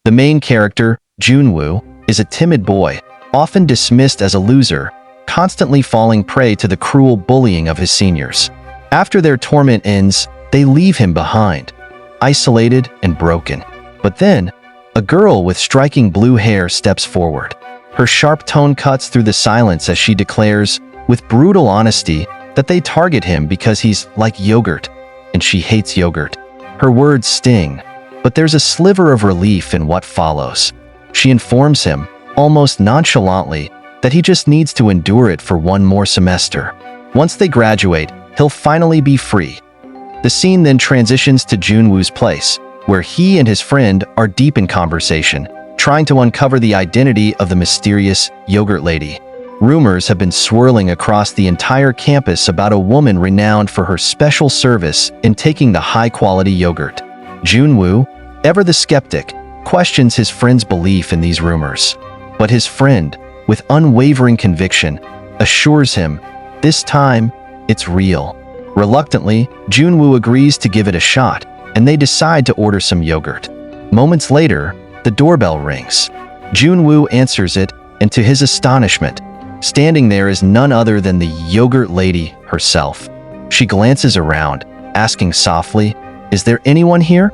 The main character, Junwoo, is a timid boy, often dismissed as a loser, constantly falling prey to the cruel bullying of his seniors. After their torment ends, they leave him behind, isolated and broken. But then, a girl with striking blue hair steps forward. Her sharp tone cuts through the silence as she declares, with brutal honesty, that they target him because he's like yogurt, and she hates yogurt. Her words sting, but there's a sliver of relief in what follows. She informs him, almost nonchalantly, that he just needs to endure it for one more semester. Once they graduate, he'll finally be free. The scene then transitions to Junwoo's place, where he and his friend are deep in conversation, trying to uncover the identity of the mysterious yogurt lady. Rumors have been swirling across the entire campus about a woman renowned for her special service in taking the high-quality yogurt. Junwoo, ever the skeptic, questions his friend's belief in these rumors. But his friend, with unwavering conviction, assures him, this time, it's real. Reluctantly, Junwoo agrees to give it a shot, and they decide to order some yogurt. Moments later, the doorbell rings. Junwoo answers it, and to his astonishment, standing there is none other than the yogurt lady herself. She glances around, asking softly, "Is there anyone here?"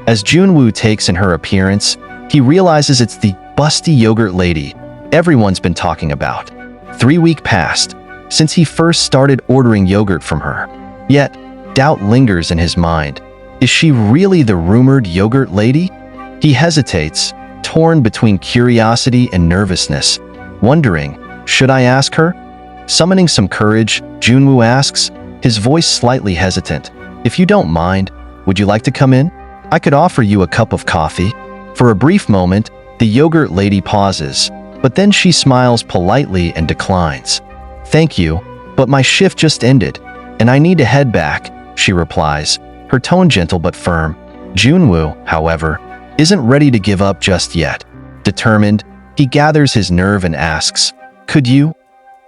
As Junwoo takes in her appearance, he realizes it's the busty yogurt lady everyone's been talking about. 3 weeks passed since he first started ordering yogurt from her. Yet, doubt lingers in his mind. Is she really the rumored yogurt lady? He hesitates, torn between curiosity and nervousness, wondering, should I ask her? Summoning some courage, Junwoo asks, his voice slightly hesitant, "If you don't mind, would you like to come in? I could offer you a cup of coffee." For a brief moment, the yogurt lady pauses, but then she smiles politely and declines. "Thank you, but my shift just ended, and I need to head back," she replies, her tone gentle but firm. Junwoo, however, isn't ready to give up just yet. Determined, he gathers his nerve and asks, "Could you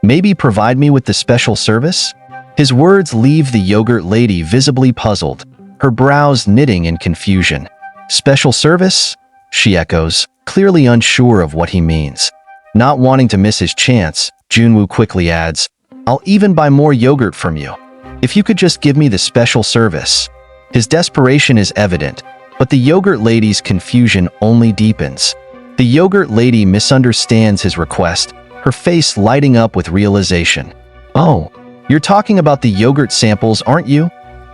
maybe provide me with the special service?" His words leave the yogurt lady visibly puzzled, her brows knitting in confusion. "Special service?" she echoes, clearly unsure of what he means. Not wanting to miss his chance, Junwoo quickly adds, "I'll even buy more yogurt from you, if you could just give me the special service." His desperation is evident, but the yogurt lady's confusion only deepens. The yogurt lady misunderstands his request, her face lighting up with realization. "Oh, you're talking about the yogurt samples, aren't you?"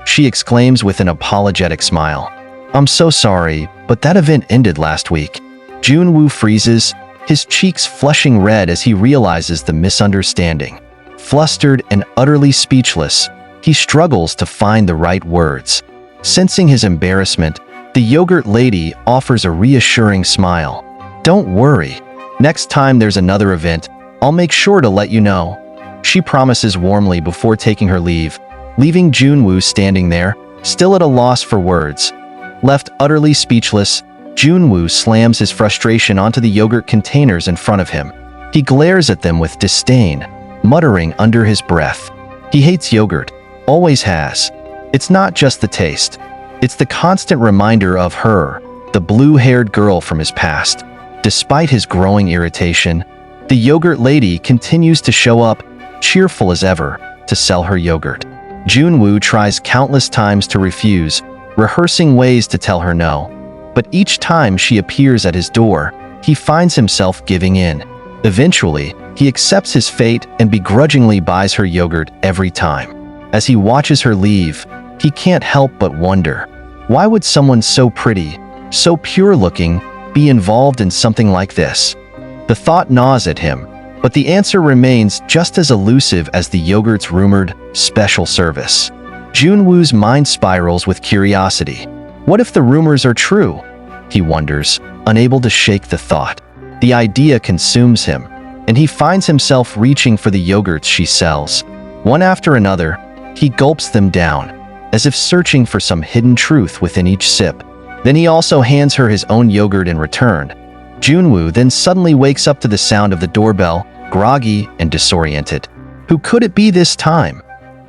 she exclaims with an apologetic smile. "I'm so sorry, but that event ended last week." Junwoo freezes, his cheeks flushing red as he realizes the misunderstanding. Flustered and utterly speechless, he struggles to find the right words. Sensing his embarrassment, the yogurt lady offers a reassuring smile. "Don't worry. Next time there's another event, I'll make sure to let you know," she promises warmly before taking her leave, leaving Junwoo standing there, still at a loss for words. Left utterly speechless, Junwoo slams his frustration onto the yogurt containers in front of him. He glares at them with disdain, muttering under his breath. He hates yogurt, always has. It's not just the taste. It's the constant reminder of her, the blue-haired girl from his past. Despite his growing irritation, the yogurt lady continues to show up, cheerful as ever, to sell her yogurt. Junwoo tries countless times to refuse, rehearsing ways to tell her no. But each time she appears at his door, he finds himself giving in. Eventually, he accepts his fate and begrudgingly buys her yogurt every time. As he watches her leave, he can't help but wonder, why would someone so pretty, so pure-looking, be involved in something like this? The thought gnaws at him, but the answer remains just as elusive as the yogurt's rumored special service. Junwoo's mind spirals with curiosity. What if the rumors are true? He wonders, unable to shake the thought. The idea consumes him, and he finds himself reaching for the yogurts she sells. One after another, he gulps them down, as if searching for some hidden truth within each sip. Then he also hands her his own yogurt in return. Junwoo then suddenly wakes up to the sound of the doorbell, groggy and disoriented. Who could it be this time?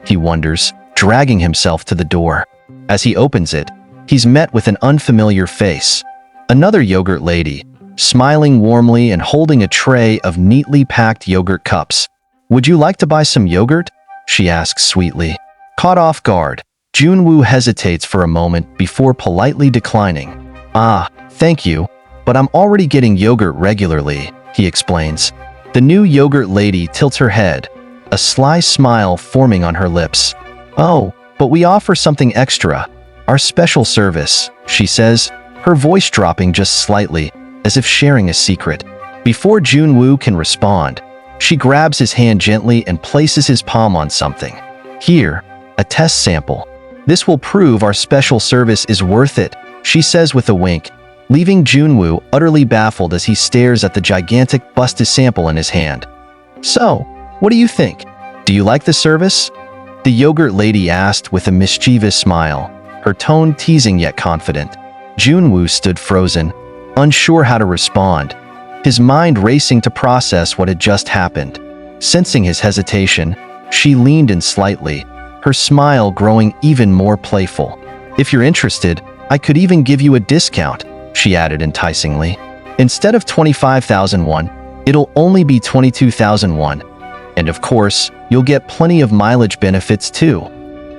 He wonders, dragging himself to the door. As he opens it, he's met with an unfamiliar face. Another yogurt lady, smiling warmly and holding a tray of neatly packed yogurt cups. "Would you like to buy some yogurt?" she asks sweetly. Caught off guard, Junwoo hesitates for a moment before politely declining. "Ah, thank you, but I'm already getting yogurt regularly," he explains. The new yogurt lady tilts her head, a sly smile forming on her lips. "Oh, but we offer something extra, our special service," she says, her voice dropping just slightly, as if sharing a secret. Before Junwoo can respond, she grabs his hand gently and places his palm on something. "Here, a test sample. This will prove our special service is worth it," she says with a wink, leaving Junwoo utterly baffled as he stares at the gigantic busted sample in his hand. "So, what do you think? Do you like the service?" the yogurt lady asked with a mischievous smile, her tone teasing yet confident. Junwoo stood frozen, unsure how to respond, his mind racing to process what had just happened. Sensing his hesitation, she leaned in slightly, her smile growing even more playful. "If you're interested, I could even give you a discount," she added enticingly. "Instead of 25,000 won, it'll only be 22,000 won. And of course, you'll get plenty of mileage benefits too."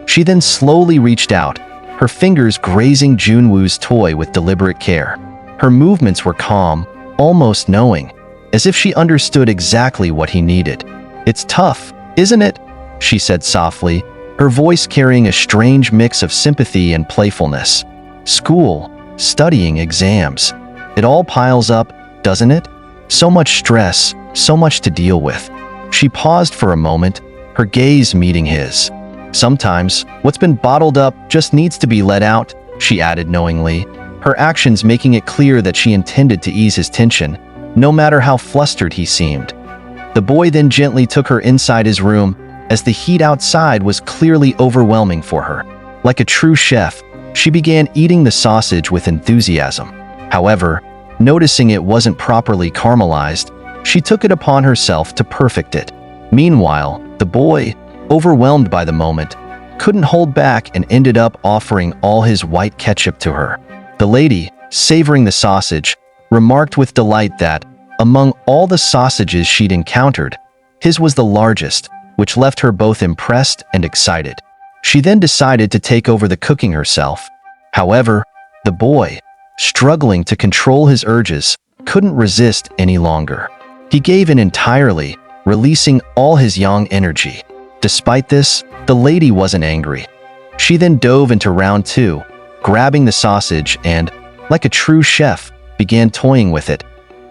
She then slowly reached out, her fingers grazing Junwoo's toy with deliberate care. Her movements were calm, almost knowing, as if she understood exactly what he needed. "It's tough, isn't it?" she said softly, her voice carrying a strange mix of sympathy and playfulness. "School, studying, exams. It all piles up, doesn't it? So much stress, so much to deal with." She paused for a moment, her gaze meeting his. "Sometimes, what's been bottled up just needs to be let out," she added knowingly, her actions making it clear that she intended to ease his tension, no matter how flustered he seemed. The boy then gently took her inside his room, as the heat outside was clearly overwhelming for her. Like a true chef, she began eating the sausage with enthusiasm. However, noticing it wasn't properly caramelized, she took it upon herself to perfect it. Meanwhile, the boy, overwhelmed by the moment, couldn't hold back and ended up offering all his white ketchup to her. The lady, savoring the sausage, remarked with delight that, among all the sausages she'd encountered, his was the largest, which left her both impressed and excited. She then decided to take over the cooking herself. However, the boy, struggling to control his urges, couldn't resist any longer. He gave in entirely, releasing all his yang energy. Despite this, the lady wasn't angry. She then dove into round 2, grabbing the sausage and, like a true chef, began toying with it,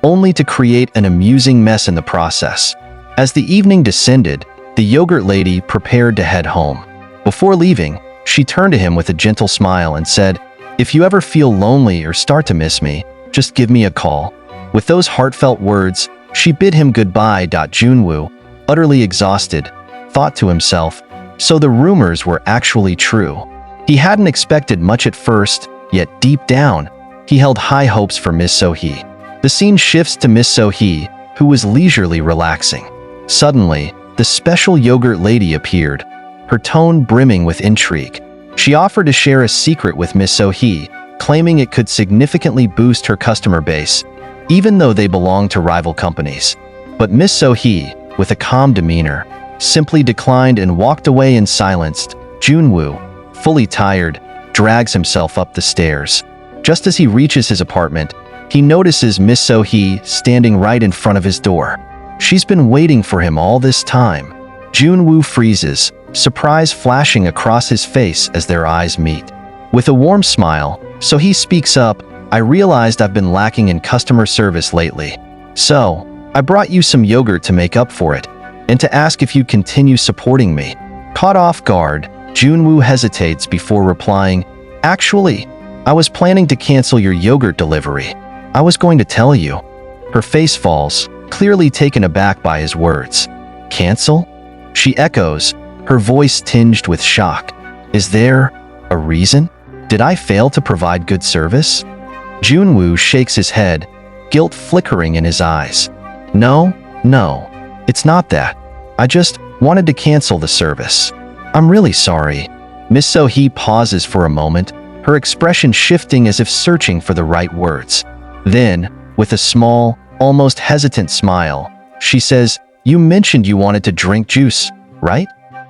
only to create an amusing mess in the process. As the evening descended, the yogurt lady prepared to head home. Before leaving, she turned to him with a gentle smile and said, "If you ever feel lonely or start to miss me, just give me a call." With those heartfelt words, she bid him goodbye. Junwoo, utterly exhausted, thought to himself, so the rumors were actually true. He hadn't expected much at first, yet deep down, he held high hopes for Miss So-hee. The scene shifts to Miss So-hee, who was leisurely relaxing. Suddenly, the special yogurt lady appeared, her tone brimming with intrigue. She offered to share a secret with Miss So-hee, claiming it could significantly boost her customer base, even though they belonged to rival companies. But Miss So-hee, with a calm demeanor, simply declined and walked away in silence. Junwoo, fully tired, drags himself up the stairs. Just as he reaches his apartment, he notices Miss So-hee standing right in front of his door. She's been waiting for him all this time. Junwoo freezes, surprise flashing across his face as their eyes meet. With a warm smile, So-hee speaks up, "I realized I've been lacking in customer service lately. So, I brought you some yogurt to make up for it, and to ask if you'd continue supporting me." Caught off guard, Junwoo hesitates before replying, "Actually, I was planning to cancel your yogurt delivery. I was going to tell you." Her face falls, clearly taken aback by his words. "Cancel?" she echoes, her voice tinged with shock. "Is there a reason? Did I fail to provide good service?" Junwoo shakes his head, guilt flickering in his eyes. No, it's not that. I just wanted to cancel the service. I'm really sorry." Miss So-hee pauses for a moment, her expression shifting as if searching for the right words. Then, with a small, almost hesitant smile, she says, "You mentioned you wanted to drink juice, right?"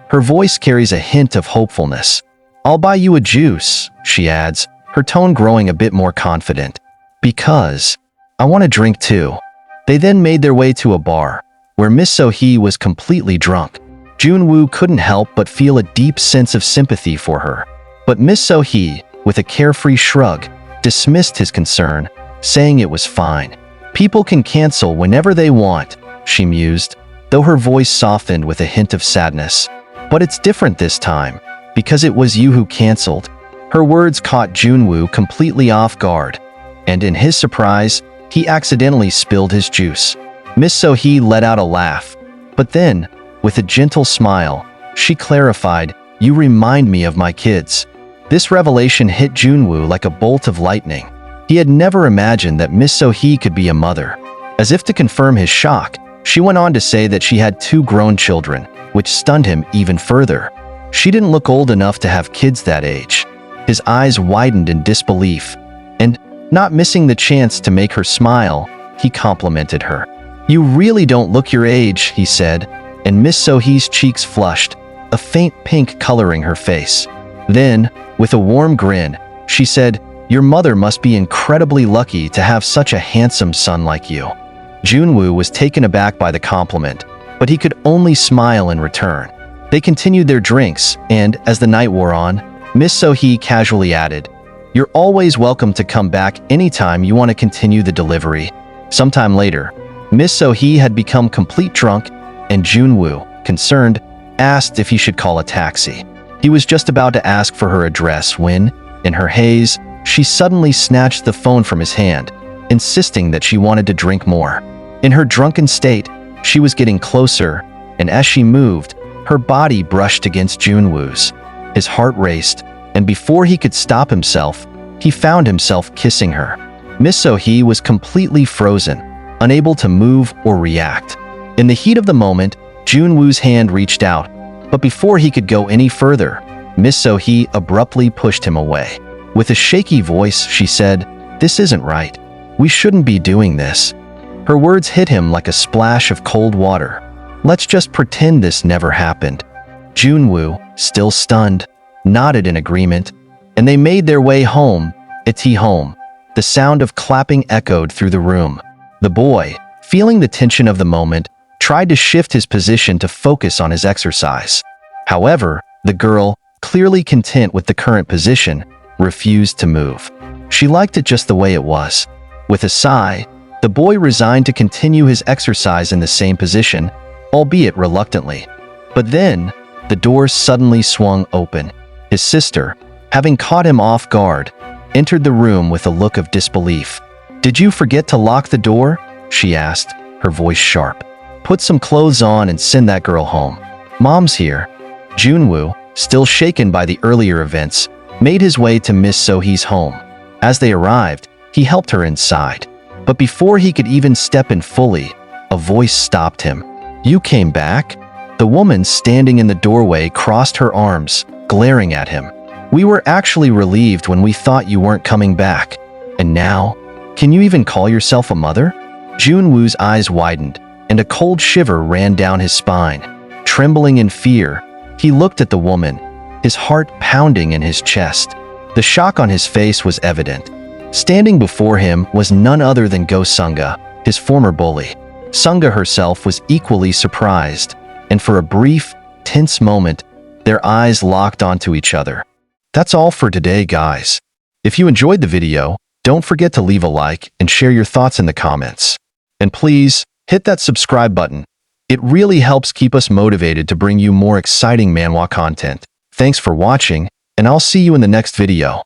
Her voice carries a hint of hopefulness. "I'll buy you a juice," she adds, her tone growing a bit more confident. "Because I want to drink too." They then made their way to a bar, where Miss So-hee was completely drunk. Junwoo couldn't help but feel a deep sense of sympathy for her. But Miss So-hee, with a carefree shrug, dismissed his concern, saying it was fine. "People can cancel whenever they want," she mused, though her voice softened with a hint of sadness. "But it's different this time, because it was you who canceled." Her words caught Junwoo completely off guard, and in his surprise, he accidentally spilled his juice. Miss So-hee let out a laugh, but then, with a gentle smile, she clarified, "You remind me of my kids." This revelation hit Junwoo like a bolt of lightning. He had never imagined that Miss So-hee could be a mother. As if to confirm his shock, she went on to say that she had 2 grown children, which stunned him even further. She didn't look old enough to have kids that age. His eyes widened in disbelief, and, not missing the chance to make her smile, he complimented her. "You really don't look your age," he said, and Miss So-hee's cheeks flushed, a faint pink coloring her face. Then, with a warm grin, she said, "Your mother must be incredibly lucky to have such a handsome son like you." Junwoo was taken aback by the compliment, but he could only smile in return. They continued their drinks, and, as the night wore on, Miss So-hee casually added, "You're always welcome to come back anytime you want to continue the delivery." Sometime later, Miss So-hee had become complete drunk, and Junwoo, concerned, asked if he should call a taxi. He was just about to ask for her address when, in her haze, she suddenly snatched the phone from his hand, insisting that she wanted to drink more. In her drunken state, she was getting closer, and as she moved, her body brushed against Junwoo's. His heart raced, and before he could stop himself, he found himself kissing her. Miss So-hee was completely frozen, unable to move or react. In the heat of the moment, Junwoo's hand reached out, but before he could go any further, Miss So-hee abruptly pushed him away. With a shaky voice, she said, "This isn't right. We shouldn't be doing this." Her words hit him like a splash of cold water. "Let's just pretend this never happened." Junwoo, still stunned, nodded in agreement, and they made their way home, home. The sound of clapping echoed through the room. The boy, feeling the tension of the moment, tried to shift his position to focus on his exercise. However, the girl, clearly content with the current position, refused to move. She liked it just the way it was. With a sigh, the boy resigned to continue his exercise in the same position, albeit reluctantly. But then, the door suddenly swung open. His sister, having caught him off guard, entered the room with a look of disbelief. "Did you forget to lock the door?" she asked, her voice sharp. "Put some clothes on and send that girl home. Mom's here." Junwoo, still shaken by the earlier events, made his way to Miss So-hee's home. As they arrived, he helped her inside. But before he could even step in fully, a voice stopped him. "You came back?" The woman standing in the doorway crossed her arms, glaring at him. "We were actually relieved when we thought you weren't coming back. And now, can you even call yourself a mother?" Junwoo's eyes widened, and a cold shiver ran down his spine. Trembling in fear, he looked at the woman, his heart pounding in his chest. The shock on his face was evident. Standing before him was none other than Go-sunga, his former bully. Sunga herself was equally surprised, and for a brief, tense moment, their eyes locked onto each other. That's all for today, guys. If you enjoyed the video, don't forget to leave a like and share your thoughts in the comments. And please, hit that subscribe button. It really helps keep us motivated to bring you more exciting manhwa content. Thanks for watching, and I'll see you in the next video.